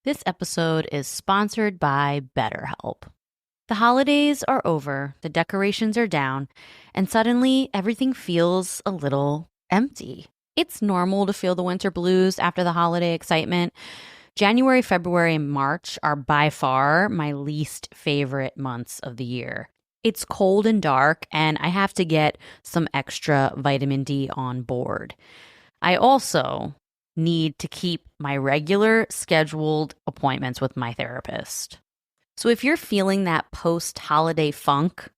This episode is sponsored by BetterHelp. The holidays are over, the decorations are down, and suddenly everything feels a little empty. It's normal to feel the winter blues after the holiday excitement. January, February, and March are by far my least favorite months of the year. It's cold and dark, and I have to get some extra vitamin D on board. I also need to keep my regular scheduled appointments with my therapist. So if you're feeling that post-holiday funk,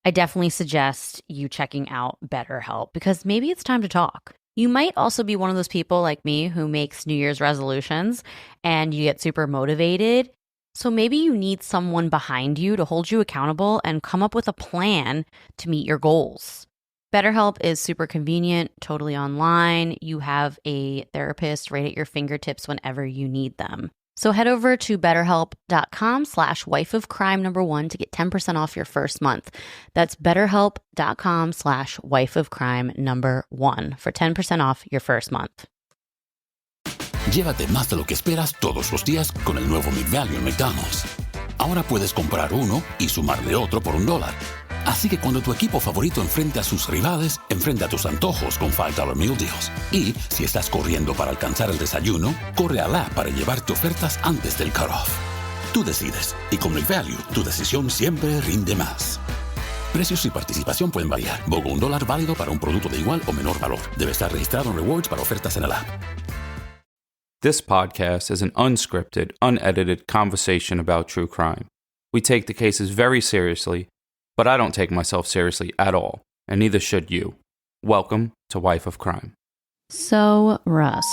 I definitely suggest you checking out BetterHelp because maybe it's time to talk. You might also be one of those people like me who makes New Year's resolutions and you get super motivated. So maybe you need someone behind you to hold you accountable and come up with a plan to meet your goals. BetterHelp is super convenient, totally online. You have a therapist right at your fingertips whenever you need them. So head over to betterhelp.com/wifeofcrime1 to get 10% off your first month. That's betterhelp.com/wifeofcrime1 for 10% off your first month. Llévate más de lo que esperas todos los días con el nuevo McValue en McDonald's. Ahora puedes comprar uno y sumarle otro por $1. Así que cuando tu equipo favorito enfrente a sus rivales, enfrenta tus antojos con $5 Meal Deals. Y si estás corriendo para alcanzar el desayuno, corre a la para llevarte ofertas antes del cutoff. Tú decides, y con McValue, tu decisión siempre rinde más. Precios y participación pueden variar. BOGO $1 válido para un producto de igual o menor valor. Debe estar registrado en Rewards para ofertas en el app. This podcast is an unscripted, unedited conversation about true crime. We take the cases very seriously, but I don't take myself seriously at all, and neither should you. Welcome to Wife of Crime. So, Russ,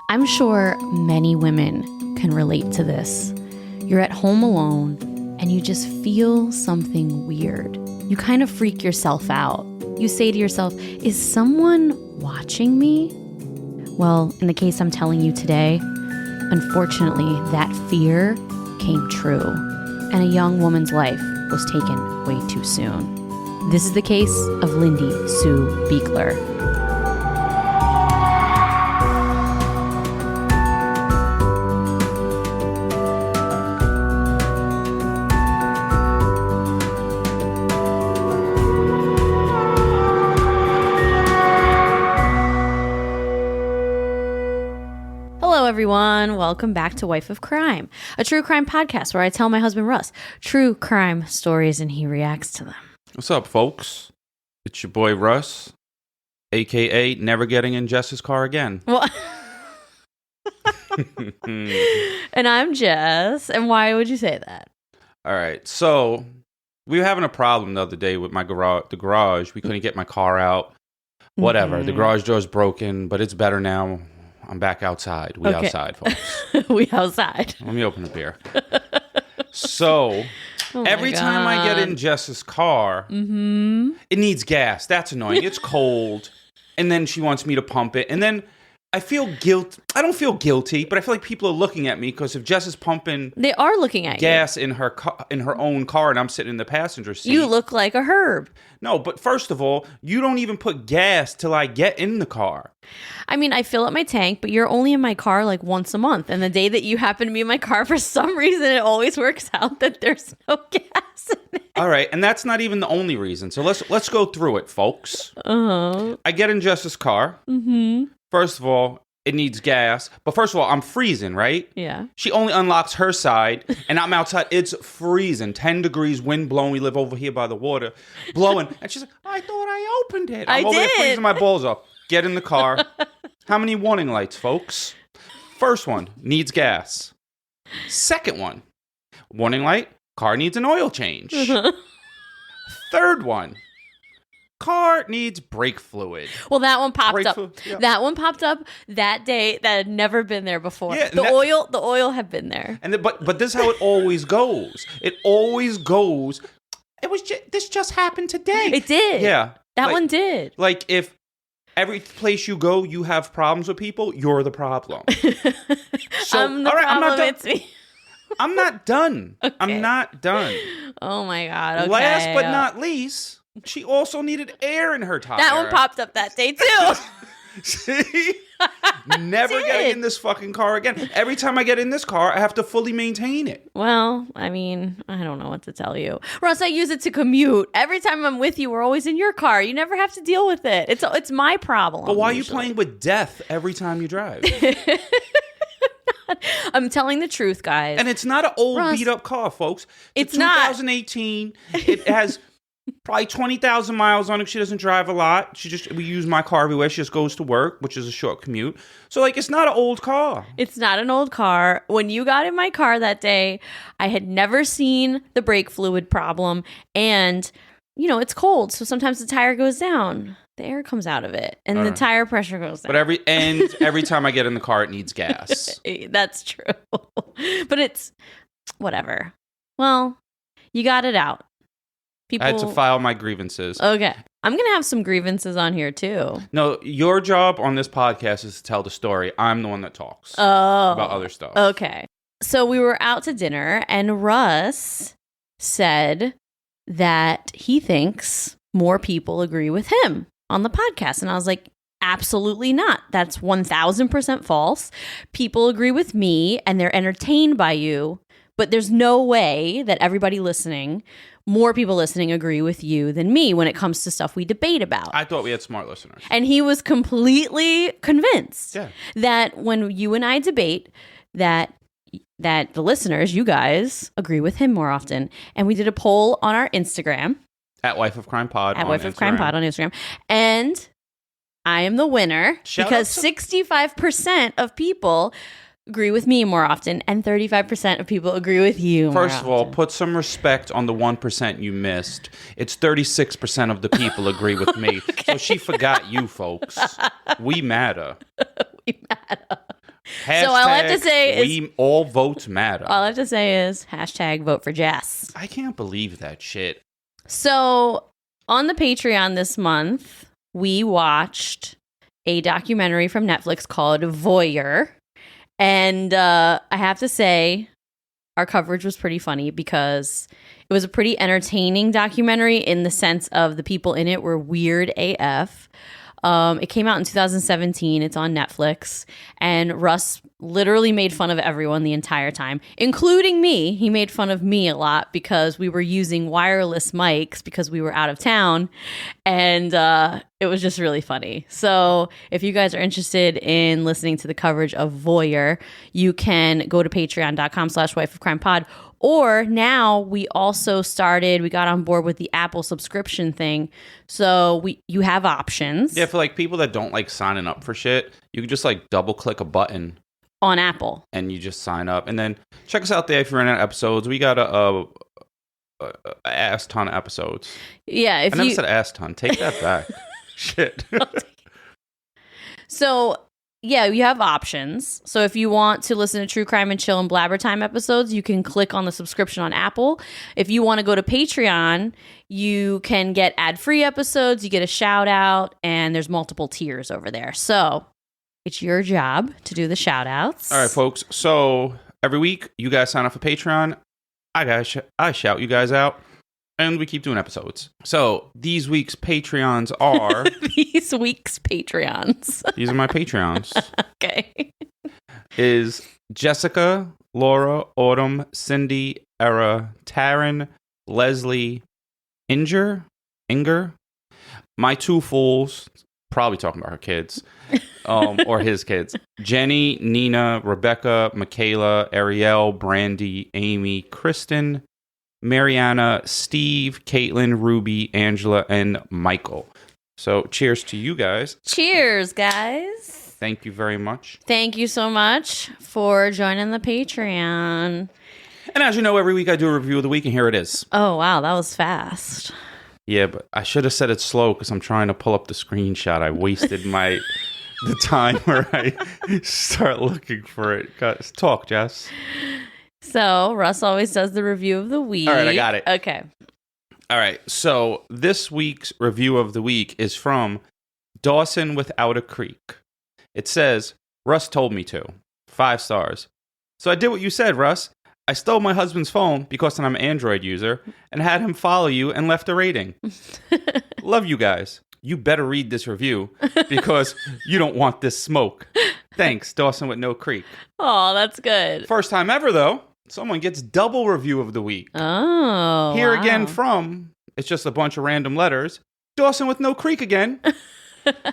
I'm sure many women can relate to this. You're at home alone, and you just feel something weird. You kind of freak yourself out. You say to yourself, is someone watching me? Well, in the case I'm telling you today, unfortunately, that fear came true, and a young woman's life was taken way too soon. This is the case of Lindy Sue Beichler. Hello, everyone. Welcome back to Wife of Crime, a true crime podcast where I tell my husband, Russ, true crime stories and he reacts to them. What's up, folks? It's your boy Russ, a.k.a. never getting in Jess's car again. Well, and I'm Jess. And why would you say that? All right, so we were having a problem the other day with my garage. We couldn't get my car out. Whatever. Mm-hmm. The garage door's broken, but it's better now. I'm back outside. We outside, folks. We outside. Let me open a beer. So, every time I get in Jess's car, it needs gas. That's annoying. It's cold. And then she wants me to pump it. And then I feel guilt. I don't feel guilty, but I feel like people are looking at me because if Jess is pumping they are looking at gas in her own car and I'm sitting in the passenger seat. You look like a herb. No, but first of all, you don't even put gas till I get in the car. I mean, I fill up my tank, but you're only in my car like once a month. And the day that you happen to be in my car, for some reason, it always works out that there's no gas in it. All right, and that's not even the only reason. So let's go through it, folks. I get in Jess's car. First of all, it needs gas. But first of all, I'm freezing, right? Yeah. She only unlocks her side, and I'm outside. It's freezing. 10 degrees, wind blowing. We live over here by the water, blowing. And she's like, I thought I opened it. I'm over there freezing my balls off. Get in the car. How many warning lights, folks? First one, needs gas. Second one, warning light, car needs an oil change. Third one, car needs brake fluid. Well, that one popped up. Yeah. That one popped up that day that had never been there before. Yeah, the oil had been there. And but this is how it always goes. It always goes. This just happened today. It did. Yeah. That one did. Like if every place you go, you have problems with people, you're the problem. So, I'm the problem. It's me. I'm not done. Okay. I'm not done. Oh my God. Okay. Last but not least, she also needed air in her tire. That one popped up that day too. See? Never getting in this fucking car again. Every time I get in this car, I have to fully maintain it. Well, I mean, I don't know what to tell you. Russ, I use it to commute. Every time I'm with you, we're always in your car. You never have to deal with it. It's my problem. But why are you playing with death every time you drive? I'm telling the truth, guys. And it's not an old Russ, beat up car, folks. It's not. 2018. It has probably 20,000 miles on it. She doesn't drive a lot. We use my car everywhere. She just goes to work, which is a short commute. So like, it's not an old car. It's not an old car. When you got in my car that day, I had never seen the brake fluid problem. And, you know, it's cold. So sometimes the tire goes down. The air comes out of it. And the tire pressure goes down. But every time I get in the car, it needs gas. That's true. But it's whatever. Well, you got it out. People... I had to file my grievances. Okay. I'm going to have some grievances on here, too. No, your job on this podcast is to tell the story. I'm the one that talks about other stuff. Okay. So we were out to dinner, and Russ said that he thinks more people agree with him on the podcast. And I was like, absolutely not. That's 1,000% false. People agree with me, and they're entertained by you. But there's no way that everybody listening, more people listening, agree with you than me when it comes to stuff we debate about. I thought we had smart listeners. And he was completely convinced that when you and I debate, that the listeners, you guys, agree with him more often. And we did a poll on our Instagram. At Wife of Crime Pod on Instagram. And I am the winner because 65% of people agree with me more often, and 35% of people agree with you more often. First of all, put some respect on the 1% you missed. It's 36% of the people agree with me. Okay. So she forgot you, folks. We matter. We matter. Hashtag, so all I have to say is all votes matter. All I have to say is hashtag vote for Jess. I can't believe that shit. So on the Patreon this month, we watched a documentary from Netflix called Voyeur. And I have to say, our coverage was pretty funny because it was a pretty entertaining documentary in the sense of the people in it were weird AF. It came out in 2017. It's on Netflix. And Russ literally made fun of everyone the entire time, including me. He made fun of me a lot because we were using wireless mics because we were out of town. And it was just really funny. So if you guys are interested in listening to the coverage of Voyeur, you can go to patreon.com/wifeofcrimepod. Or now we also we got on board with the Apple subscription thing. So you have options. Yeah, for like people that don't like signing up for shit, you can just like double click a button on Apple. And you just sign up. And then check us out there if you're running episodes. We got a ass ton of episodes. Yeah. I never said ass ton. Take that back. Shit. So... yeah, you have options. So if you want to listen to True Crime and Chill and Blabber Time episodes, you can click on the subscription on Apple. If you want to go to Patreon, you can get ad-free episodes, you get a shout out, and there's multiple tiers over there. So it's your job to do the shout outs. All right, folks. So every week, you guys sign up for Patreon. I shout you guys out. And we keep doing episodes. So these week's Patreons are... These week's Patreons. These are my Patreons. Okay. Is Jessica, Laura, Autumn, Cindy, Era, Taryn, Leslie, Inger, my two fools, probably talking about her kids, or his kids, Jenny, Nina, Rebecca, Michaela, Ariel, Brandy, Amy, Kristen, Mariana, Steve, Caitlin, Ruby, Angela, and Michael. So cheers to you guys. Cheers, guys. Thank you very much. Thank you so much for joining the Patreon. And as you know, every week I do a review of the week, and here it is. Oh, wow. That was fast. Yeah, but I should have said it slow because I'm trying to pull up the screenshot. I wasted the time where I start looking for it. Talk, Jess. So, Russ always does the review of the week. All right, I got it. Okay. All right, so this week's review of the week is from Dawson Without a Creek. It says, Russ told me to. 5 stars. So I did what you said, Russ. I stole my husband's phone because I'm an Android user and had him follow you and left a rating. Love you guys. you better read this review because you don't want this smoke. Thanks, Dawson with No Creek. Oh, that's good. First time ever, though, someone gets double review of the week. Oh, Here again from, it's just a bunch of random letters, Dawson with No Creek again.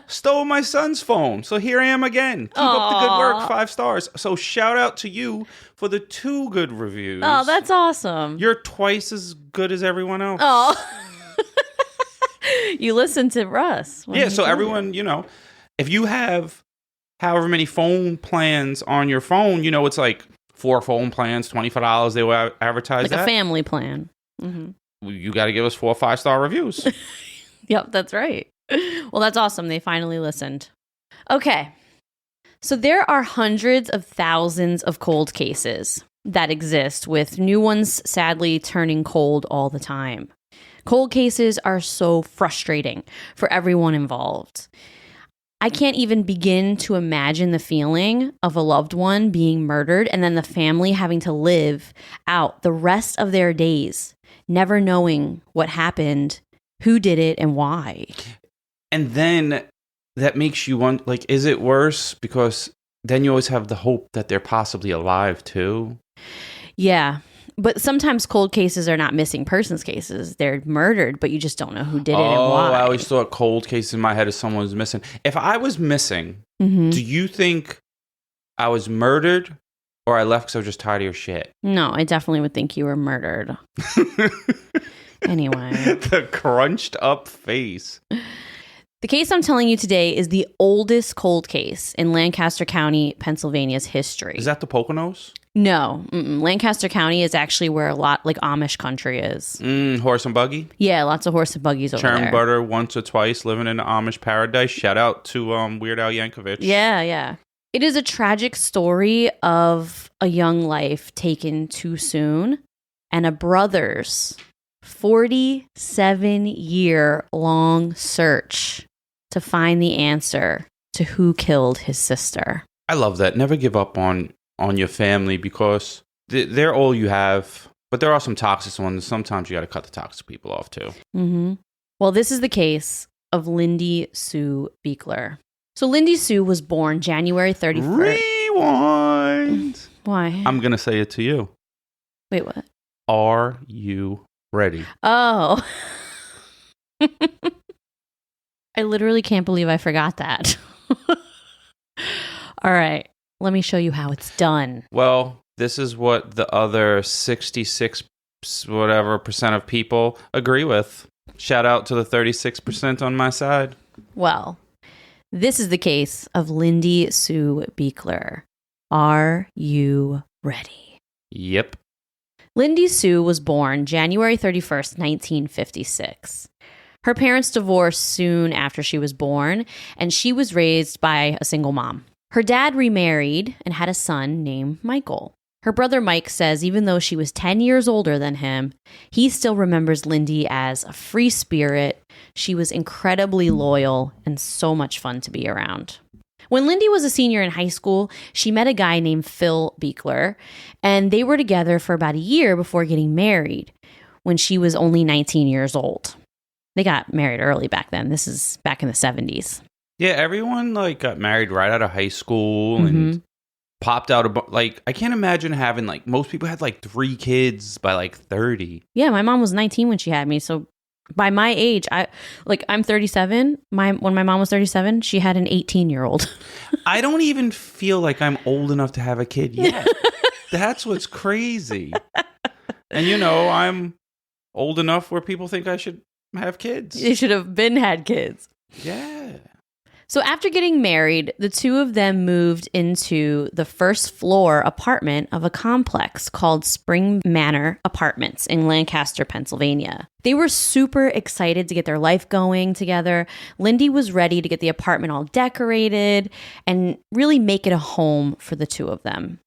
Stole my son's phone, so here I am again. Keep up the good work, 5 stars. So shout out to you for the 2 good reviews. Oh, that's awesome. You're twice as good as everyone else. Oh. You listen to Russ. Yeah, so everyone, if you have however many phone plans on your phone, it's like 4 phone plans, $25, they will advertise like that. A family plan. Mm-hmm. You got to give us 4 5-star reviews. Yep, that's right. Well, that's awesome. They finally listened. Okay. So there are hundreds of thousands of cold cases that exist, with new ones sadly turning cold all the time. Cold cases are so frustrating for everyone involved. I can't even begin to imagine the feeling of a loved one being murdered and then the family having to live out the rest of their days, never knowing what happened, who did it, and why. And then that makes you wonder, is it worse? Because then you always have the hope that they're possibly alive too. Yeah. But sometimes cold cases are not missing persons cases. They're murdered, but you just don't know who did it and why. I always thought cold cases in my head is someone was missing. If I was missing, do you think I was murdered or I left because I was just tired of your shit? No, I definitely would think you were murdered. Anyway. The crunched up face. The case I'm telling you today is the oldest cold case in Lancaster County, Pennsylvania's history. Is that the Poconos? No. Lancaster County is actually where a lot like Amish country is. Horse and buggy? Yeah, lots of horse and buggies over there. Churn butter once or twice, living in Amish paradise. Shout out to Weird Al Yankovic. Yeah. It is a tragic story of a young life taken too soon and a brother's 47-year-long search to find the answer to who killed his sister. I love that. Never give up on your family because they're all you have. But there are some toxic ones. Sometimes you got to cut the toxic people off too. Mm-hmm. Well, this is the case of Lindy Sue Beichler. So Lindy Sue was born January 31st. Rewind. Why? I'm going to say it to you. Wait, what? Are you ready? Oh. I literally can't believe I forgot that. All right. Let me show you how it's done. Well, this is what the other 66% of people agree with. Shout out to the 36% on my side. Well, this is the case of Lindy Sue Beichler. Are you ready? Yep. Lindy Sue was born January 31st, 1956. Her parents divorced soon after she was born, and she was raised by a single mom. Her dad remarried and had a son named Michael. Her brother Mike says even though she was 10 years older than him, he still remembers Lindy as a free spirit. She was incredibly loyal and so much fun to be around. When Lindy was a senior in high school, she met a guy named Phil Beichler, and they were together for about a year before getting married when she was only 19 years old. They got married early back then. This is back in the 70s. Yeah, everyone got married right out of high school and popped out I can't imagine having most people had 3 kids by 30. Yeah, my mom was 19 when she had me, so by my age, I'm 37. When my mom was 37, she had an 18-year-old. I don't even feel like I'm old enough to have a kid yet. That's what's crazy. And I'm old enough where people think I should have kids. You should have had kids. Yeah. So after getting married, the two of them moved into the first floor apartment of a complex called Spring Manor Apartments in Lancaster, Pennsylvania. They were super excited to get their life going together. Lindy was ready to get the apartment all decorated and really make it a home for the two of them.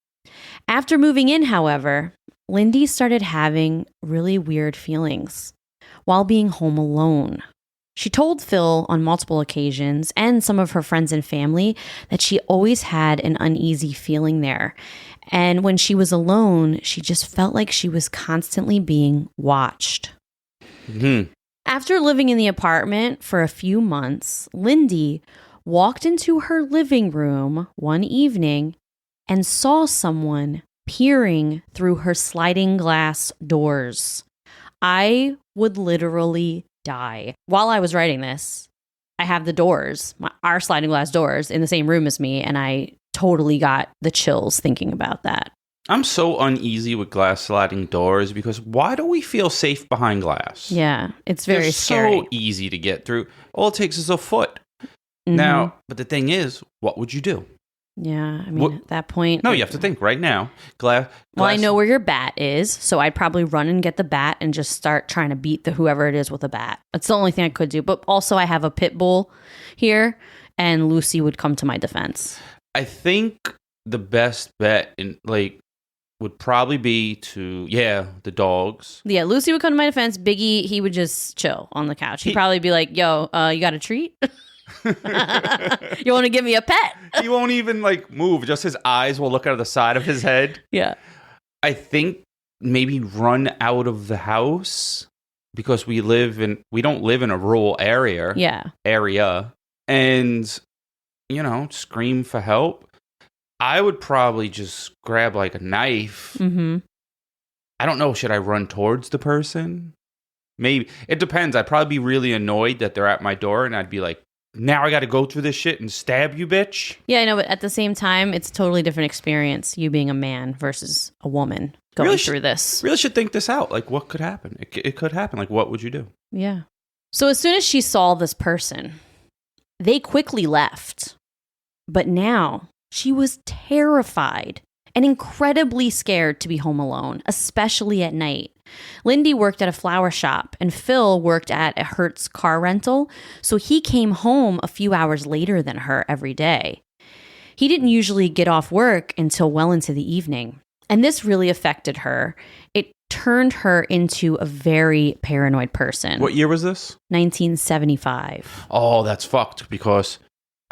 After moving in, however, Lindy started having really weird feelings while being home alone. She told Phil on multiple occasions and some of her friends and family that she always had an uneasy feeling there. And when she was alone, she just felt like she was constantly being watched. Mm-hmm. After living in the apartment for a few months, Lindy walked into her living room one evening and saw someone peering through her sliding glass doors. I would literally die. While I was writing this, I have the doors, our sliding glass doors, in the same room as me, and I totally got the chills thinking about that. I'm so uneasy with glass sliding doors because why do we feel safe behind glass? Yeah, it's very scary. So easy to get through. All it takes is a foot. Now, but the thing is, what would you do? Yeah, I mean, at that point... No, you have to think right now. Well, I know where your bat is, so I'd probably run and get the bat and just start trying to beat whoever it is with a bat. That's the only thing I could do. But also, I have a pit bull here, and Lucy would come to my defense. I think the best bet would probably be the dogs. Yeah, Lucy would come to my defense. Biggie, he would just chill on the couch. He'd probably be like, yo, you got a treat? You want to give me a pet? He won't even move. Just his eyes will look out of the side of his head. Yeah. I think maybe run out of the house because we don't live in a rural area. Yeah. And, scream for help. I would probably just grab a knife. Mm-hmm. I don't know. Should I run towards the person? Maybe. It depends. I'd probably be really annoyed that they're at my door and I'd be like, now I got to go through this shit and stab you, bitch. Yeah, I know, but at the same time, it's a totally different experience, you being a man versus a woman going through this. Really should think this out. What could happen? It could happen. What would you do? Yeah. So as soon as she saw this person, they quickly left. But now she was terrified and incredibly scared to be home alone, especially at night. Lindy worked at a flower shop and Phil worked at a Hertz car rental, so he came home a few hours later than her every day. He didn't usually get off work until well into the evening, and this really affected her. It turned her into a very paranoid person. What year was this? 1975. Oh, that's fucked because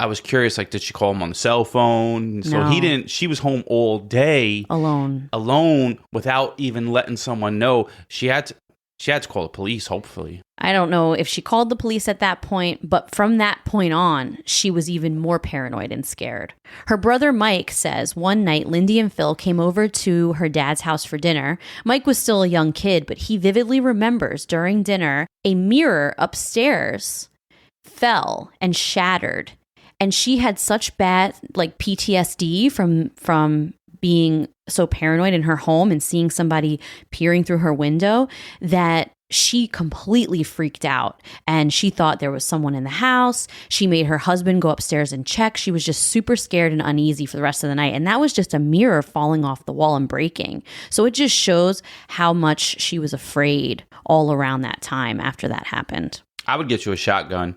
I was curious, did she call him on the cell phone? So No. he didn't. She was home all day. Alone without even letting someone know. She had to call the police, hopefully. I don't know if she called the police at that point, but from that point on, she was even more paranoid and scared. Her brother Mike says one night Lindy and Phil came over to her dad's house for dinner. Mike was still a young kid, but he vividly remembers during dinner, a mirror upstairs fell and shattered. And she had such bad PTSD from being so paranoid in her home and seeing somebody peering through her window that she completely freaked out. And she thought there was someone in the house. She made her husband go upstairs and check. She was just super scared and uneasy for the rest of the night. And that was just a mirror falling off the wall and breaking. So it just shows how much she was afraid all around that time after that happened. I would get you a shotgun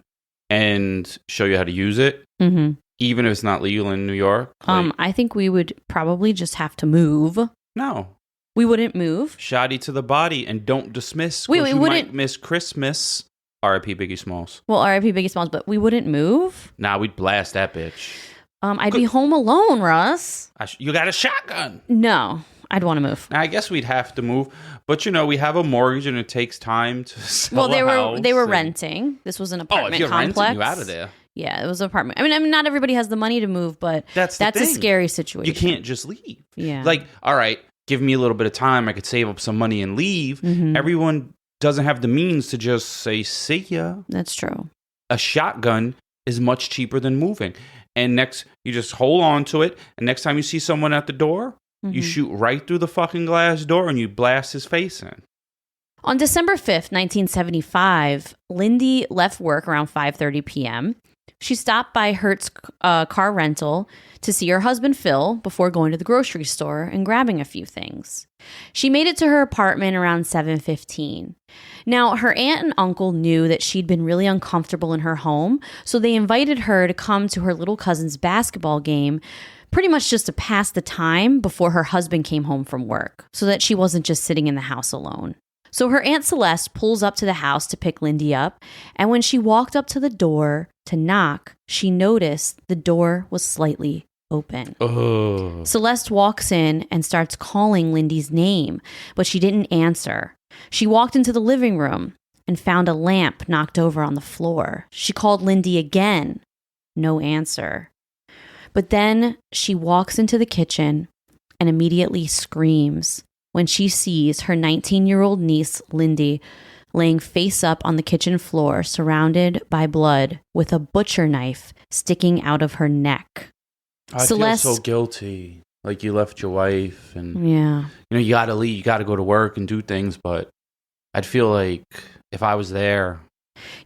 and show you how to use it, even if it's not legal in New York. I think we would probably just have to move. No. We wouldn't move. Shoddy to the body and don't dismiss. We wouldn't might miss Christmas. R.I.P. Biggie Smalls. Well, R.I.P. Biggie Smalls, but we wouldn't move. Nah, we'd blast that bitch. I'd be home alone, Russ. You got a shotgun. No, I'd want to move. Now, I guess we'd have to move, but we have a mortgage and it takes time to sell a house. They were renting. This was an apartment if you're complex. renting, you out of there. Yeah, it was an apartment. I mean, not everybody has the money to move, but that's a scary situation. You can't just leave. Yeah. All right, give me a little bit of time. I could save up some money and leave. Everyone doesn't have the means to just say, see ya. That's true. A shotgun is much cheaper than moving. And next, you just hold on to it. And next time you see someone at the door, you shoot right through the fucking glass door and you blast his face in. On December 5th, 1975, Lindy left work around 5:30 p.m. She stopped by Hertz car rental to see her husband Phil before going to the grocery store and grabbing a few things. She made it to her apartment around 7:15. Now, her aunt and uncle knew that she'd been really uncomfortable in her home, so they invited her to come to her little cousin's basketball game, pretty much just to pass the time before her husband came home from work, so that she wasn't just sitting in the house alone. So her Aunt Celeste pulls up to the house to pick Lindy up, and when she walked up to the door to knock, she noticed the door was slightly open. Oh. Celeste walks in and starts calling Lindy's name, but she didn't answer. She walked into the living room. and found a lamp knocked over on the floor. She called Lindy again. No answer. But then she walks into the kitchen and immediately screams when she sees her 19-year-old niece, Lindy, laying face up on the kitchen floor, surrounded by blood, with a butcher knife sticking out of her neck. I feel so guilty. Like you left your wife and yeah. You gotta leave, you gotta go to work and do things, but I'd feel like if I was there.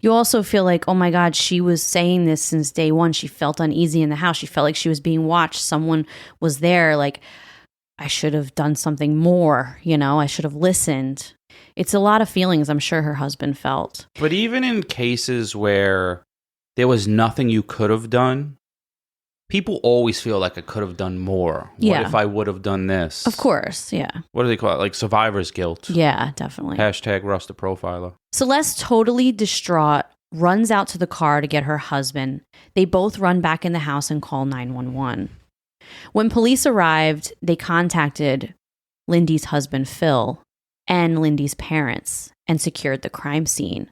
You also feel like, oh my God, she was saying this since day one. She felt uneasy in the house. She felt like she was being watched. Someone was there. Like, I should have done something more, I should have listened. It's a lot of feelings I'm sure her husband felt. But even in cases where there was nothing you could have done, people always feel like I could have done more. Yeah. What if I would have done this? Of course, yeah. What do they call it? Like survivor's guilt. Yeah, definitely. # Russ the Profiler. Celeste, totally distraught, runs out to the car to get her husband. They both run back in the house and call 911. When police arrived, they contacted Lindy's husband, Phil, and Lindy's parents and secured the crime scene.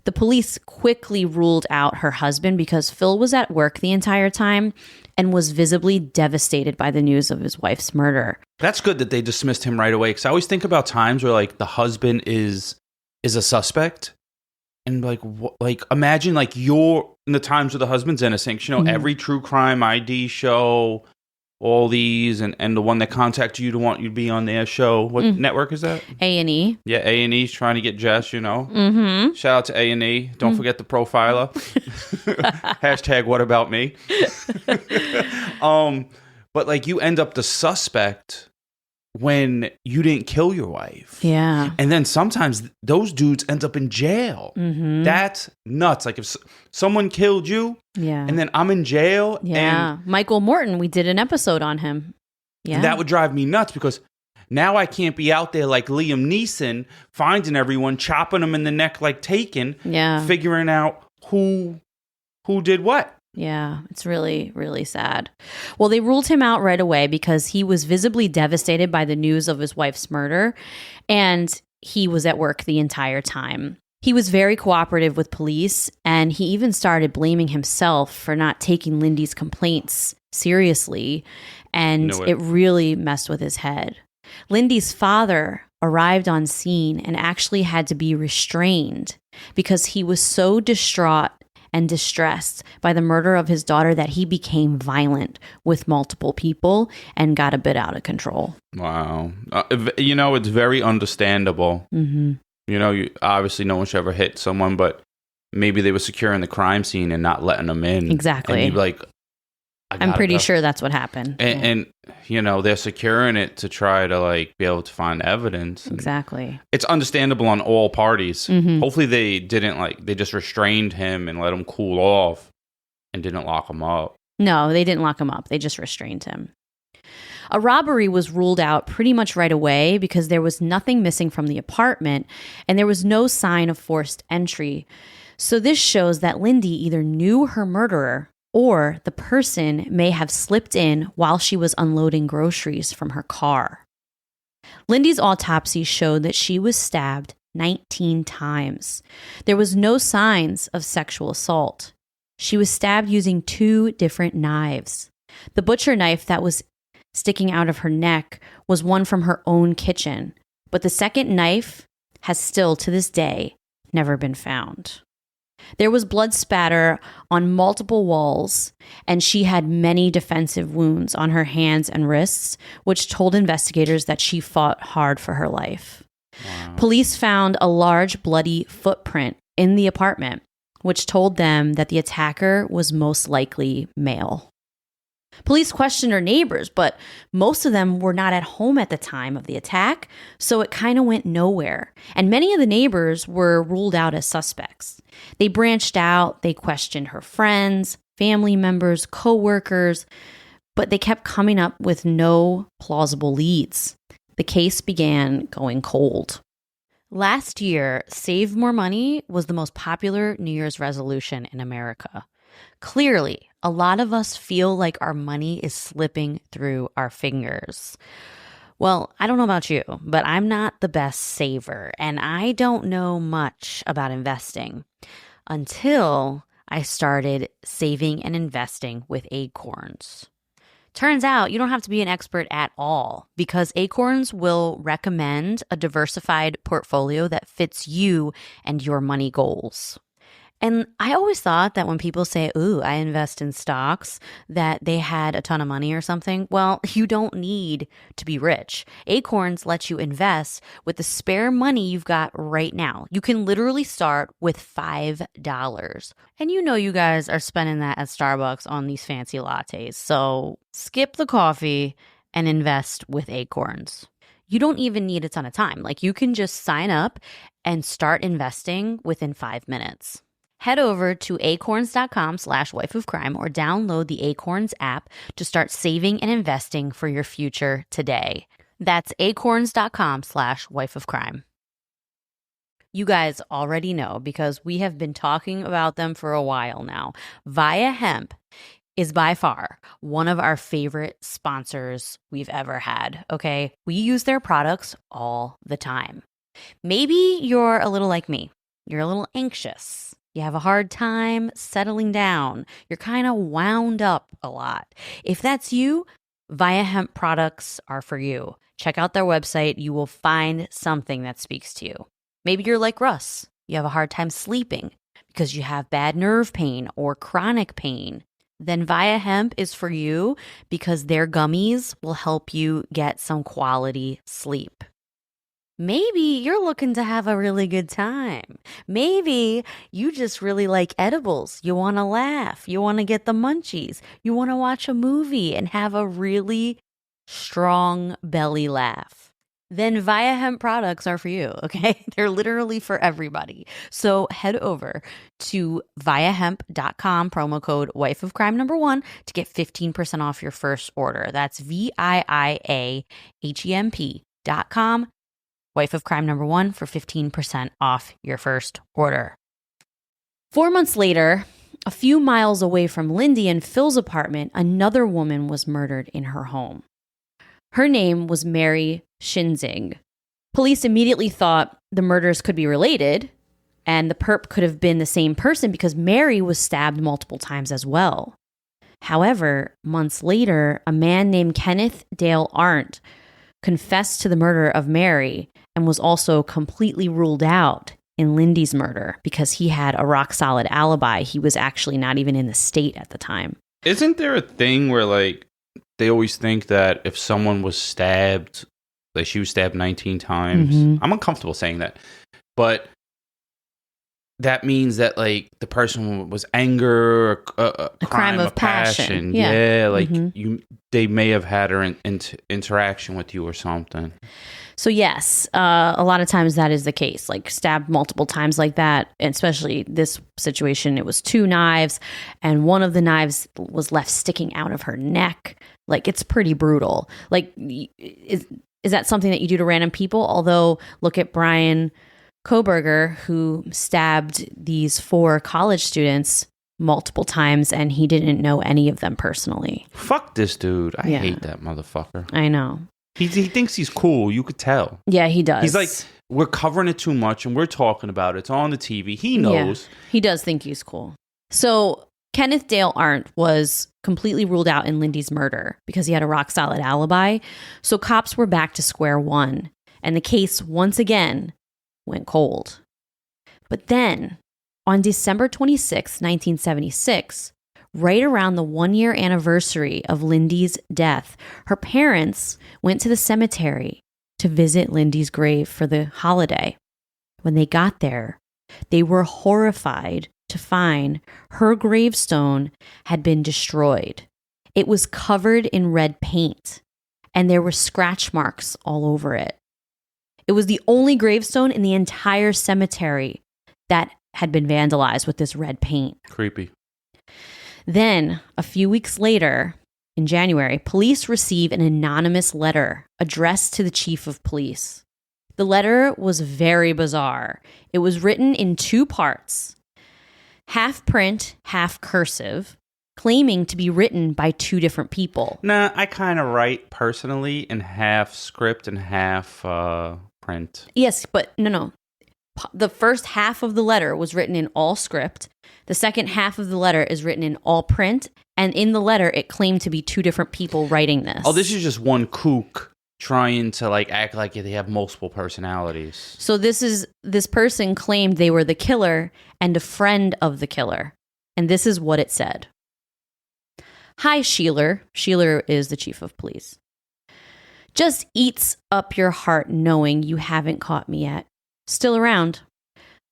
The police quickly ruled out her husband because Phil was at work the entire time and was visibly devastated by the news of his wife's murder. That's good that they dismissed him right away, because I always think about times where like the husband is a suspect, and like imagine like you're in the times where the husband's innocent. Every true crime ID show, all these, and the one that contacted you to want you to be on their show. What network is that? A&E. Yeah, A&E's trying to get Jess, Mm-hmm. Shout out to A&E. Don't forget the profiler. # what about me? But like you end up the suspect when you didn't kill your wife. Yeah. And then sometimes those dudes end up in jail. Mm-hmm. That's nuts. Like if someone killed you, yeah, and then I'm in jail. Yeah. And Michael Morton, we did an episode on him. Yeah. That would drive me nuts, because now I can't be out there like Liam Neeson, finding everyone, chopping them in the neck like Taken, figuring out who did what. Yeah, it's really, really sad. Well, they ruled him out right away because he was visibly devastated by the news of his wife's murder, and he was at work the entire time. He was very cooperative with police, and he even started blaming himself for not taking Lindy's complaints seriously, and it really messed with his head. Lindy's father arrived on scene and actually had to be restrained because he was so distraught and distressed by the murder of his daughter that he became violent with multiple people and got a bit out of control. Wow. It's very understandable. Mm-hmm. Obviously no one should ever hit someone, but maybe they were securing the crime scene and not letting them in. Exactly. And you'd be like, I'm pretty sure that's what happened. And they're securing it to try to like be able to find evidence. Exactly. It's understandable on all parties. Mm-hmm. Hopefully they just restrained him and let him cool off and didn't lock him up. No, they didn't lock him up. They just restrained him. A robbery was ruled out pretty much right away because there was nothing missing from the apartment and there was no sign of forced entry. So this shows that Lindy either knew her murderer or the person may have slipped in while she was unloading groceries from her car. Lindy's autopsy showed that she was stabbed 19 times. There was no signs of sexual assault. She was stabbed using 2 different knives. The butcher knife that was sticking out of her neck was one from her own kitchen, but the second knife has still, to this day, never been found. There was blood spatter on multiple walls, and she had many defensive wounds on her hands and wrists, which told investigators that she fought hard for her life. Wow. Police found a large bloody footprint in the apartment, which told them that the attacker was most likely male. Police questioned her neighbors, but most of them were not at home at the time of the attack, so it kind of went nowhere. And many of the neighbors were ruled out as suspects. They branched out, they questioned her friends, family members, co-workers, but they kept coming up with no plausible leads. The case began going cold. Last year, Save More Money was the most popular New Year's resolution in America. Clearly, a lot of us feel like our money is slipping through our fingers. Well, I don't know about you, but I'm not the best saver, and I don't know much about investing until I started saving and investing with Acorns. Turns out you don't have to be an expert at all because Acorns will recommend a diversified portfolio that fits you and your money goals. And I always thought that when people say, ooh, I invest in stocks, that they had a ton of money or something. Well, you don't need to be rich. Acorns lets you invest with the spare money you've got right now. You can literally start with $5. And you know you guys are spending that at Starbucks on these fancy lattes. So skip the coffee and invest with Acorns. You don't even need a ton of time. Like you can just sign up and start investing within 5 minutes. Head over to acorns.com/wifeofcrime or download the Acorns app to start saving and investing for your future today. That's acorns.com/wifeofcrime. You guys already know because we have been talking about them for a while now. Via Hemp is by far one of our favorite sponsors we've ever had, okay? We use their products all the time. Maybe you're a little like me. You're a little anxious. You have a hard time settling down. You're kind of wound up a lot. If that's you, Via Hemp products are for you. Check out their website. You will find something that speaks to you. Maybe you're like Russ. You have a hard time sleeping because you have bad nerve pain or chronic pain. Then Via Hemp is for you because their gummies will help you get some quality sleep. Maybe you're looking to have a really good time. Maybe you just really like edibles. You want to laugh. You want to get the munchies. You want to watch a movie and have a really strong belly laugh. Then Via Hemp products are for you, okay? They're literally for everybody. So head over to viahemp.com, promo code wifeofcrime1 to get 15% off your first order. That's VIIAHEMP.com. wifeofcrime1 for 15% off your first order. 4 months later, a few miles away from Lindy and Phil's apartment, another woman was murdered in her home. Her name was Mary Shinzing. Police immediately thought the murders could be related, and the perp could have been the same person because Mary was stabbed multiple times as well. However, months later, a man named Kenneth Dale Arndt confessed to the murder of Mary and was also completely ruled out in Lindy's murder because he had a rock-solid alibi. He was actually not even in the state at the time. Isn't there a thing where, like, they always think that if someone was stabbed, like she was stabbed 19 times? Mm-hmm. I'm uncomfortable saying that. But that means that, like, the person was anger, a crime of passion. Yeah, like, they may have had her interaction with you or something. So yes, a lot of times that is the case, like stabbed multiple times like that, and especially this situation, it was 2 knives, and one of the knives was left sticking out of her neck. Like, it's pretty brutal. Like, is that something that you do to random people? Although, look at Brian Koberger, who stabbed these 4 college students multiple times, and he didn't know any of them personally. Fuck this dude. I hate that motherfucker. I know. He thinks he's cool. You could tell. Yeah, he does. He's like, we're covering it too much, and we're talking about it. It's on the TV. He knows. Yeah, he does think he's cool. So Kenneth Dale Arndt was completely ruled out in Lindy's murder because he had a rock-solid alibi. So cops were back to square one, and the case once again went cold. But then, on December 26, 1976, right around the 1-year anniversary of Lindy's death, her parents went to the cemetery to visit Lindy's grave for the holiday. When they got there, they were horrified to find her gravestone had been destroyed. It was covered in red paint, and there were scratch marks all over it. It was the only gravestone in the entire cemetery that had been vandalized with this red paint. Creepy. Then, a few weeks later, in January, police received an anonymous letter addressed to the chief of police. The letter was very bizarre. It was written in 2 parts, half print, half cursive, claiming to be written by two different people. Nah, I kind of write personally in half script and half print. Yes, but no. The first half of the letter was written in all script. The second half of the letter is written in all print. And in the letter, it claimed to be two different people writing this. Oh, this is just one kook trying to like act like they have multiple personalities. So this person claimed they were the killer and a friend of the killer. And this is what it said. Hi, Sheeler. Sheeler is the chief of police. Just eats up your heart knowing you haven't caught me yet. Still around.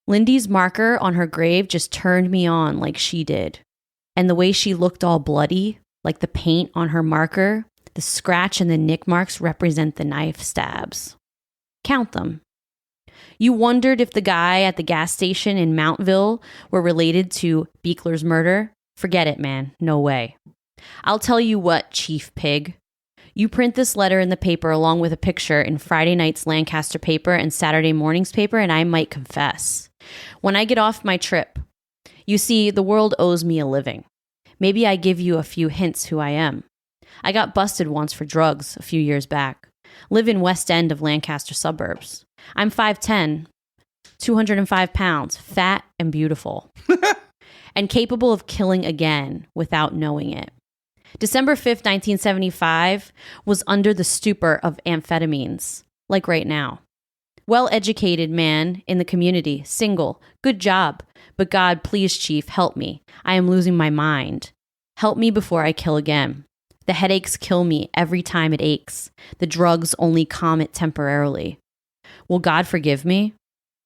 Lindy's marker on her grave just turned me on like she did. And the way she looked all bloody, like the paint on her marker, the scratch and the nick marks represent the knife stabs. Count them. You wondered if the guy at the gas station in Mountville were related to Beichler's murder? Forget it, man. No way. I'll tell you what, Chief Pig. You print this letter in the paper along with a picture in Friday night's Lancaster paper and Saturday morning's paper, and I might confess. When I get off my trip, you see, the world owes me a living. Maybe I give you a few hints who I am. I got busted once for drugs a few years back. Live in West End of Lancaster suburbs. I'm 5'10", 205 pounds, fat and beautiful, and capable of killing again without knowing it. December 5th, 1975 was under the stupor of amphetamines, like right now. Well-educated man in the community, single, good job. But God, please, Chief, help me. I am losing my mind. Help me before I kill again. The headaches kill me every time it aches. The drugs only calm it temporarily. Will God forgive me?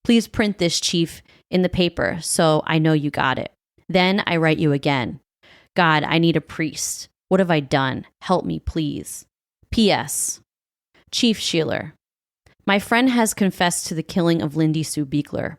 Please print this, Chief, in the paper so I know you got it. Then I write you again. God, I need a priest. What have I done? Help me, please. P.S. Chief Sheeler. My friend has confessed to the killing of Lindy Sue Beichler.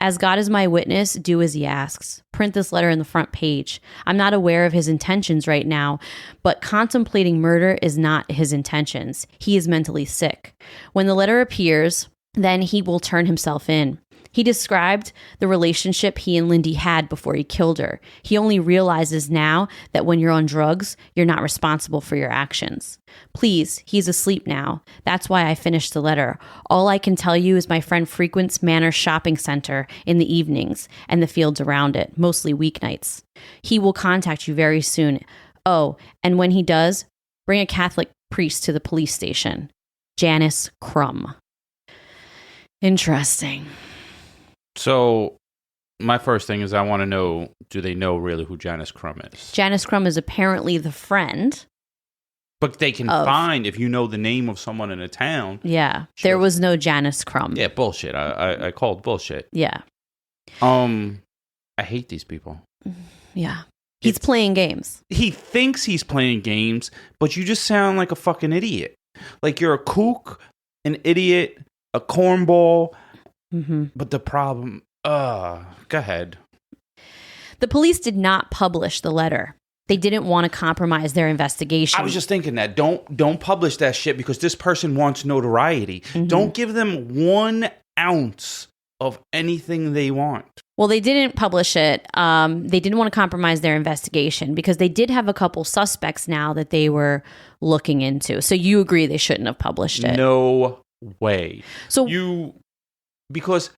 As God is my witness, do as he asks. Print this letter in the front page. I'm not aware of his intentions right now, but contemplating murder is not his intentions. He is mentally sick. When the letter appears, then he will turn himself in. He described the relationship he and Lindy had before he killed her. He only realizes now that when you're on drugs, you're not responsible for your actions. Please, he's asleep now. That's why I finished the letter. All I can tell you is my friend frequents Manor Shopping Center in the evenings and the fields around it, mostly weeknights. He will contact you very soon. Oh, and when he does, bring a Catholic priest to the police station. Janice Crum. Interesting. So, my first thing is I want to know, do they know really who Janice Crum is? Janice Crum is apparently the friend. But they can find, if you know the name of someone in a town. Yeah, sure. There was no Janice Crum. Yeah, bullshit. I called bullshit. Yeah. I hate these people. Yeah. He's playing games. He thinks he's playing games, but you just sound like a fucking idiot. Like you're a kook, an idiot, a cornball. Mm-hmm. But the problem, go ahead. The police did not publish the letter. They didn't want to compromise their investigation. I was just thinking that. Don't publish that shit because this person wants notoriety. Mm-hmm. Don't give them 1 ounce of anything they want. Well, they didn't publish it. They didn't want to compromise their investigation because they did have a couple suspects now that they were looking into. So you agree they shouldn't have published it? No way. So because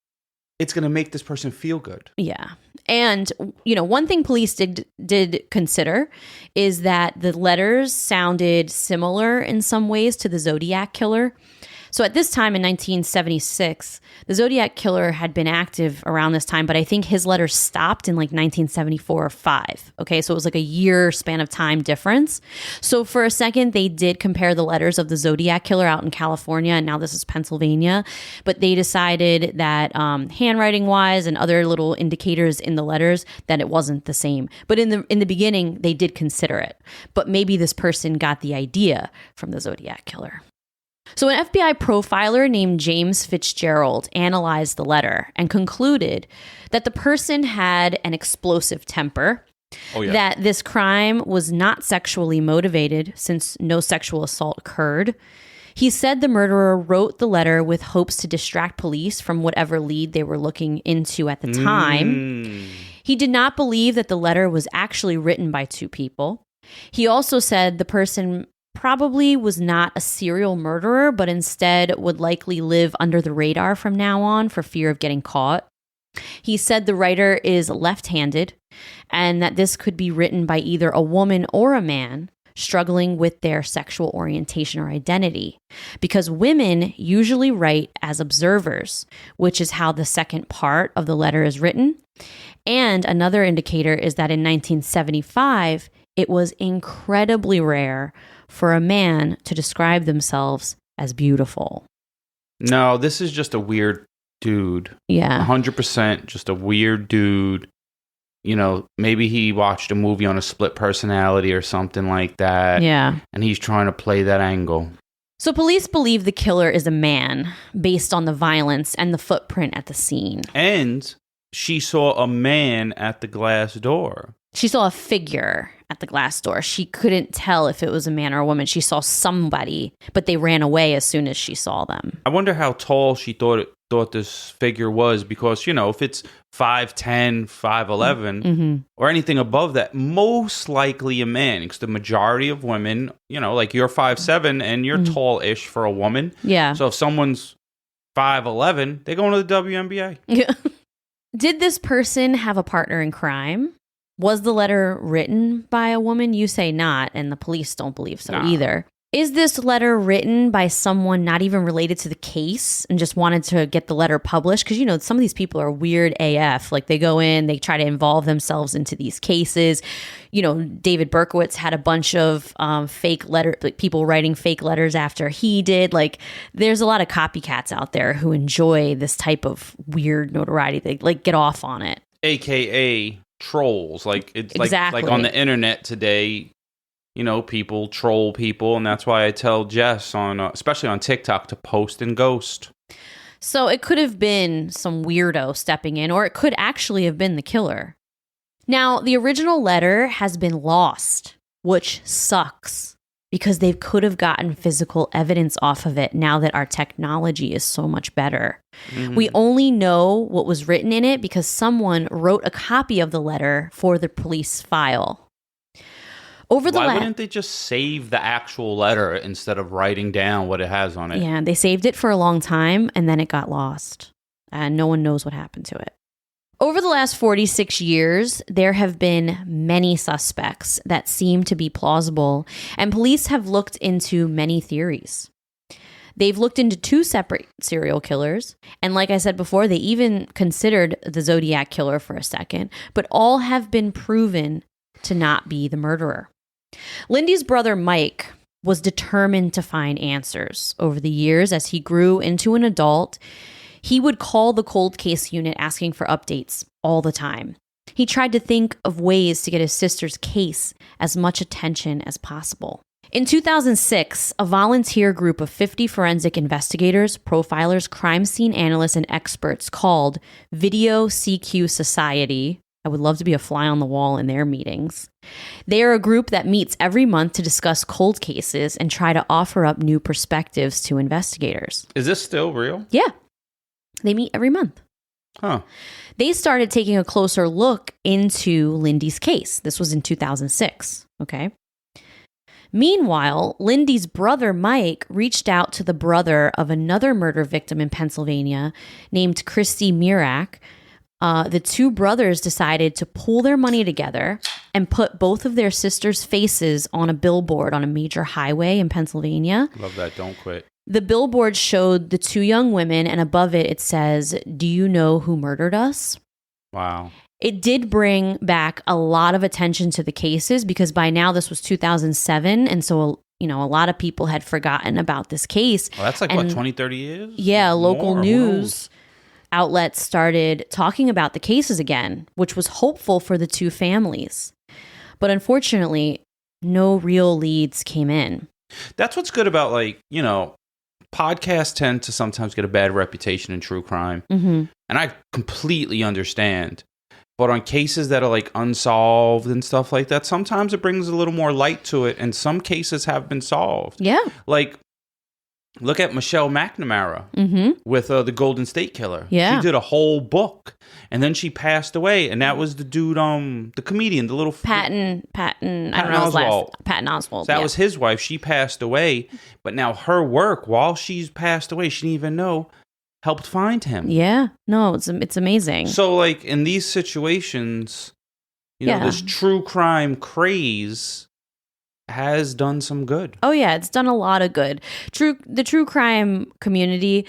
it's going to make this person feel good. Yeah. And, one thing police did consider is that the letters sounded similar in some ways to the Zodiac killer. So at this time in 1976, the Zodiac killer had been active around this time, but I think his letters stopped in like 1974 or 5. Okay, so it was like a year span of time difference. So for a second, they did compare the letters of the Zodiac killer out in California, and now this is Pennsylvania. But they decided that handwriting-wise and other little indicators in the letters that it wasn't the same. But in the beginning, they did consider it. But maybe this person got the idea from the Zodiac killer. So an FBI profiler named James Fitzgerald analyzed the letter and concluded that the person had an explosive temper, that this crime was not sexually motivated since no sexual assault occurred. He said the murderer wrote the letter with hopes to distract police from whatever lead they were looking into at the time. He did not believe that the letter was actually written by two people. He also said the person probably was not a serial murderer, but instead would likely live under the radar from now on for fear of getting caught. He said the writer is left-handed and that this could be written by either a woman or a man struggling with their sexual orientation or identity, because women usually write as observers, which is how the second part of the letter is written. And another indicator is that in 1975, it was incredibly rare for a man to describe themselves as beautiful. No, this is just a weird dude. Yeah. 100% just a weird dude. You know, maybe he watched a movie on a split personality or something like that. Yeah. And he's trying to play that angle. So police believe the killer is a man based on the violence and the footprint at the scene. And she saw a man at the glass door. She saw a figure at the glass door. She couldn't tell if it was a man or a woman. She saw somebody, but they ran away as soon as she saw them. I wonder how tall she thought this figure was, because, you know, if it's 5'10", 5'11", or anything above that, most likely a man, because the majority of women, you know, like you're 5'7" and you're tall-ish for a woman. Yeah. So if someone's 5'11", they're going to the WNBA. Yeah. Did this person have a partner in crime? Was the letter written by a woman? You say not, and the police don't believe so either. Is this letter written by someone not even related to the case and just wanted to get the letter published? Because, you know, some of these people are weird AF. Like, they go in, they try to involve themselves into these cases. You know, David Berkowitz had a bunch of fake letter, like people writing fake letters after he did. Like, there's a lot of copycats out there who enjoy this type of weird notoriety. They, like, get off on it. AKA trolls. Like, it's exactly. like on the internet today, you know, people troll people, and that's why I tell Jess on, especially on TikTok, to post and ghost. So it could have been some weirdo stepping in, or it could actually have been the killer. Now, the original letter has been lost, which sucks, because they could have gotten physical evidence off of it now that our technology is so much better. We only know what was written in it because someone wrote a copy of the letter for the police file. Why wouldn't they just save the actual letter instead of writing down what it has on it? Yeah, they saved it for a long time, and then it got lost. And no one knows what happened to it. Over the last 46 years, there have been many suspects that seem to be plausible, and police have looked into many theories. They've looked into 2 separate serial killers, and like I said before, they even considered the Zodiac killer for a second, but all have been proven to not be the murderer. Lindy's brother, Mike, was determined to find answers. Over the years, as he grew into an adult, he would call the cold case unit asking for updates all the time. He tried to think of ways to get his sister's case as much attention as possible. In 2006, a volunteer group of 50 forensic investigators, profilers, crime scene analysts, and experts called Video CQ Society. I would love to be a fly on the wall in their meetings. They are a group that meets every month to discuss cold cases and try to offer up new perspectives to investigators. Is this still real? Yeah. They meet every month. Huh. They started taking a closer look into Lindy's case. This was in 2006, okay? Meanwhile, Lindy's brother, Mike, reached out to the brother of another murder victim in Pennsylvania named Christy Mirak. The 2 brothers decided to pool their money together and put both of their sisters' faces on a billboard on a major highway in Pennsylvania. Love that. Don't quit. The billboard showed the 2 young women, and above it, it says, "Do you know who murdered us?" Wow. It did bring back a lot of attention to the cases because by now this was 2007. And so, you know, a lot of people had forgotten about this case. Well, that's like, what, 20, 30 years? Yeah, local More, news outlets started talking about the cases again, which was hopeful for the 2 families. But unfortunately, no real leads came in. That's what's good about, like, you know, podcasts tend to sometimes get a bad reputation in true crime. And I completely understand. But on cases that are like unsolved and stuff like that, sometimes it brings a little more light to it. And some cases have been solved. Yeah. Like, Look at Michelle McNamara with the Golden State Killer. Yeah. She did a whole book. And then she passed away. And that was the dude, the comedian, the little... Patton, I don't know his last... Patton Oswalt. So that was his wife. She passed away. But now her work, while she's passed away, she didn't even know, helped find him. Yeah. No, it's amazing. So, like, in these situations, you know, this true crime craze has done some good. Oh, yeah. It's done a lot of good. The true crime community,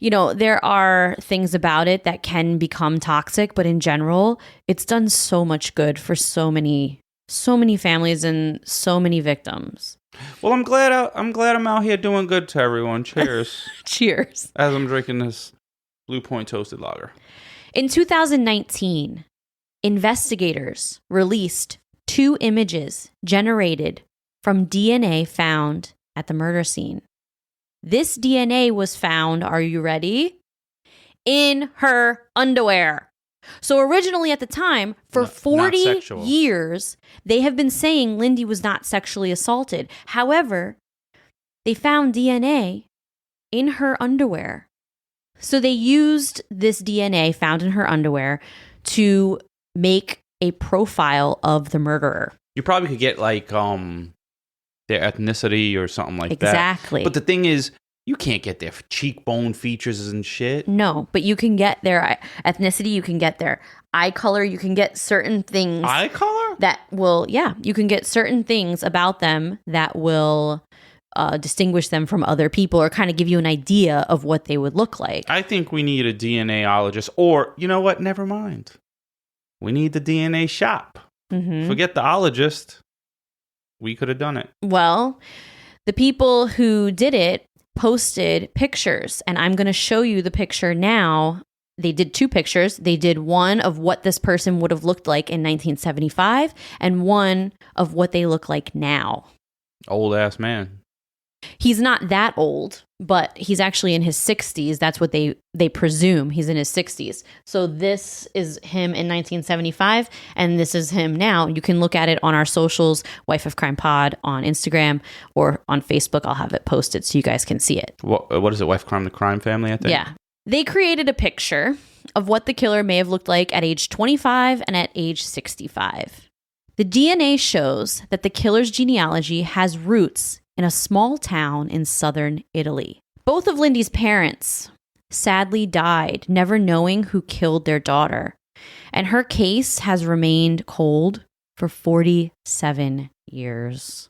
you know, there are things about it that can become toxic, but in general, it's done so much good for so many families and so many victims. Well, I'm glad I'm out here doing good to everyone. Cheers. Cheers. As I'm drinking this Blue Point Toasted Lager. In 2019, investigators released 2 images generated from DNA found at the murder scene. This DNA was found, are you ready? In her underwear. So originally at the time, for 40 years, they have been saying Lindy was not sexually assaulted. However, they found DNA in her underwear. So they used this DNA found in her underwear to make a profile of the murderer. You probably could get like their ethnicity or something like that. Exactly. But the thing is, you can't get their cheekbone features and shit. No, but you can get their ethnicity, you can get their eye color, you can get certain things. Eye color? That will, you can get certain things about them that will distinguish them from other people or kind of give you an idea of what they would look like. I think we need a DNAologist, or, you know what, never mind. We need the DNA shop. Mm-hmm. Forget the ologist. We could have done it. Well, the people who did it posted pictures, and I'm going to show you the picture now. They did 2 pictures. They did one of what this person would have looked like in 1975 and one of what they look like now. Old ass man. He's not that old, but he's actually in his 60s. That's what they presume. He's in his 60s. So this is him in 1975, and this is him now. You can look at it on our socials, Wife of Crime Pod on Instagram or on Facebook. I'll have it posted so you guys can see it. What is it, Wife of Crime, the crime family, I think? Yeah. They created a picture of what the killer may have looked like at age 25 and at age 65. The DNA shows that the killer's genealogy has roots in a small town in southern Italy. Both of Lindy's parents sadly died, never knowing who killed their daughter, and her case has remained cold for 47 years.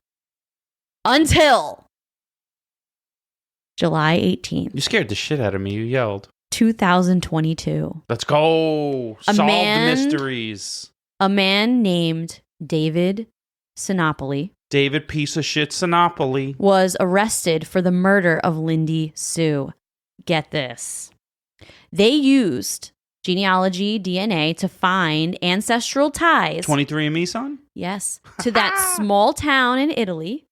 Until July 18th. You scared the shit out of me. You yelled. 2022. Let's go. Solve the mysteries. A man named David Sinopoli. David piece of shit Sinopoli was arrested for the murder of Lindy Sue. Get this. They used genealogy DNA to find ancestral ties. 23andMe, son? Yes. To that small town in Italy,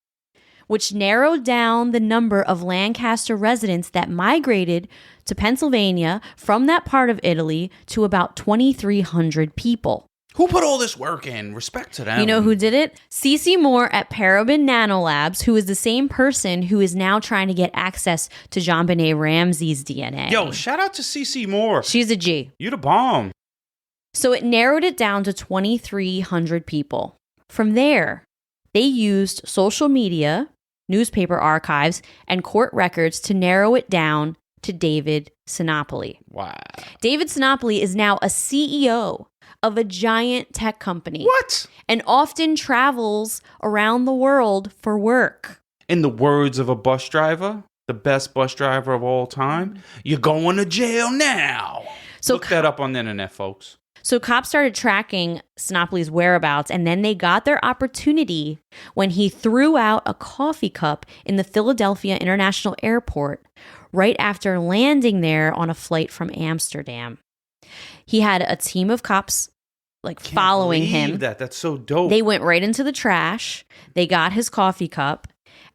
which narrowed down the number of Lancaster residents that migrated to Pennsylvania from that part of Italy to about 2,300 people. Who put all this work in? Respect to them. You know who did it? Cece Moore at Parabon Nanolabs, who is the same person who is now trying to get access to JonBenet Ramsey's DNA. Yo, shout out to Cece Moore. She's a G. You the bomb. So it narrowed it down to 2,300 people. From there, they used social media, newspaper archives, and court records to narrow it down to David Sinopoli. Wow. David Sinopoli is now a CEO of a giant tech company. What? And often travels around the world for work. In the words of a bus driver, the best bus driver of all time, you're going to jail now. So look that up on the internet, folks. So cops started tracking Sinopoli's whereabouts, and then they got their opportunity when he threw out a coffee cup in the Philadelphia International Airport right after landing there on a flight from Amsterdam. He had a team of cops following him. That's so dope. They went right into the trash. They got his coffee cup,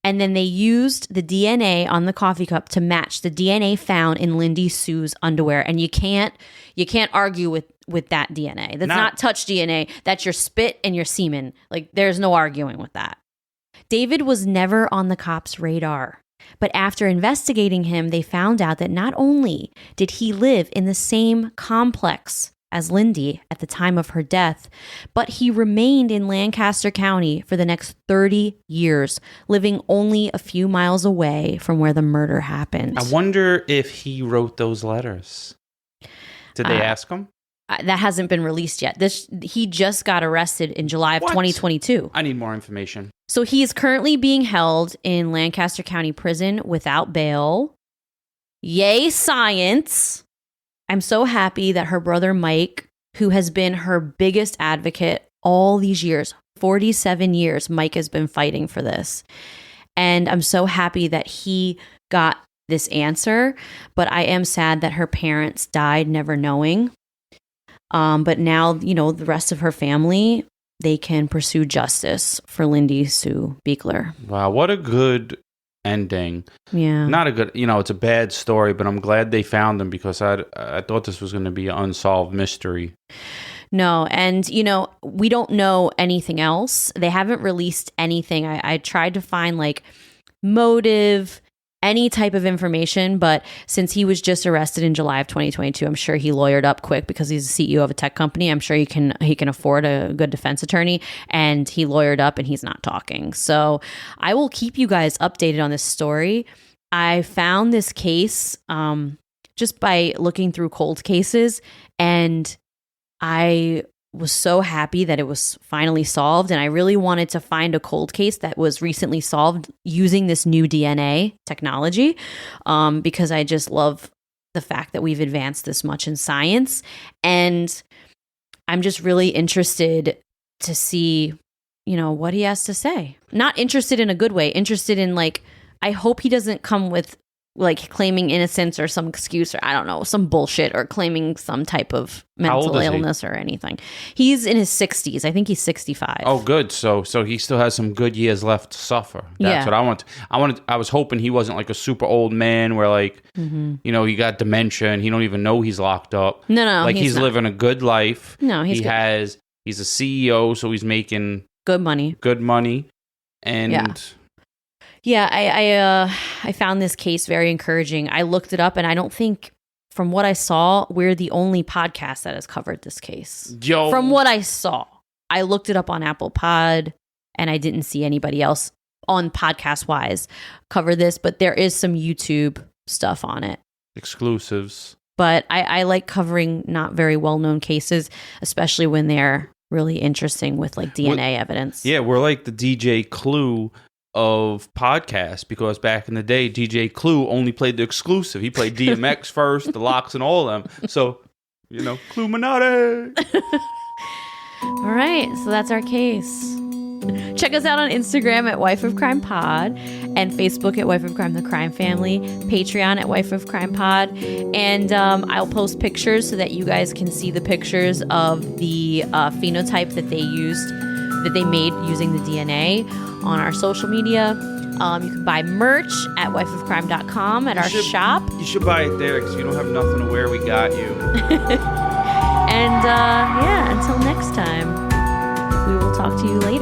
and then they used the DNA on the coffee cup to match the DNA found in Lindy Sue's underwear. And you can't argue with that DNA. That's not touch DNA. That's your spit and your semen. There's no arguing with that. David was never on the cops' radar. But after investigating him, they found out that not only did he live in the same complex as Lindy at the time of her death, but he remained in Lancaster County for the next 30 years, living only a few miles away from where the murder happened. I wonder if he wrote those letters. Did they ask him? That hasn't been released yet. He just got arrested in July of 2022. I need more information. So he is currently being held in Lancaster County Prison without bail. Yay, science! I'm so happy that her brother Mike, who has been her biggest advocate all these years, 47 years, Mike has been fighting for this. And I'm so happy that he got this answer, but I am sad that her parents died never knowing. But now, the rest of her family, they can pursue justice for Lindy Sue Beichler. Wow, what a good ending. Yeah. Not a good, it's a bad story, but I'm glad they found them because I thought this was going to be an unsolved mystery. No, and, we don't know anything else. They haven't released anything. I tried to find, motive, any type of information, but since he was just arrested in July of 2022, I'm sure he lawyered up quick because he's the CEO of a tech company. I'm sure he can afford a good defense attorney, and he lawyered up and he's not talking. So I will keep you guys updated on this story. I found this case just by looking through cold cases, and I was so happy that it was finally solved. And I really wanted to find a cold case that was recently solved using this new DNA technology, because I just love the fact that we've advanced this much in science. And I'm just really interested to see, what he has to say. Not interested in a good way, interested in I hope he doesn't come with claiming innocence or some excuse or I don't know, some bullshit or claiming some type of mental illness or anything. He's in his 60s. I think he's 65. Oh, good. So he still has some good years left to suffer. That's what I want. I was hoping he wasn't like a super old man where he got dementia and he don't even know he's locked up. No. He's living a good life. No, he's a CEO, so he's making good money. And Yeah, I found this case very encouraging. I looked it up, and I don't think, from what I saw, we're the only podcast that has covered this case. Yo. From what I saw, I looked it up on Apple Pod, and I didn't see anybody else on podcast-wise cover this, but there is some YouTube stuff on it. Exclusives. But I like covering not very well-known cases, especially when they're really interesting with DNA evidence. Yeah, we're like the DJ Clue of podcasts, because back in the day, DJ Clue only played the exclusive. He played DMX first, the Locks, and all of them. So, Cluminati. All right, so that's our case. Check us out on Instagram at Wife of Crime Pod, and Facebook at Wife of Crime The Crime Family, Patreon at Wife of Crime Pod, and I'll post pictures so that you guys can see the pictures of the phenotype that they made using the DNA on our social media. You can buy merch at wifeofcrime.com at our shop. You should buy it there because you don't have nothing to wear. We got you. And until next time, we will talk to you later.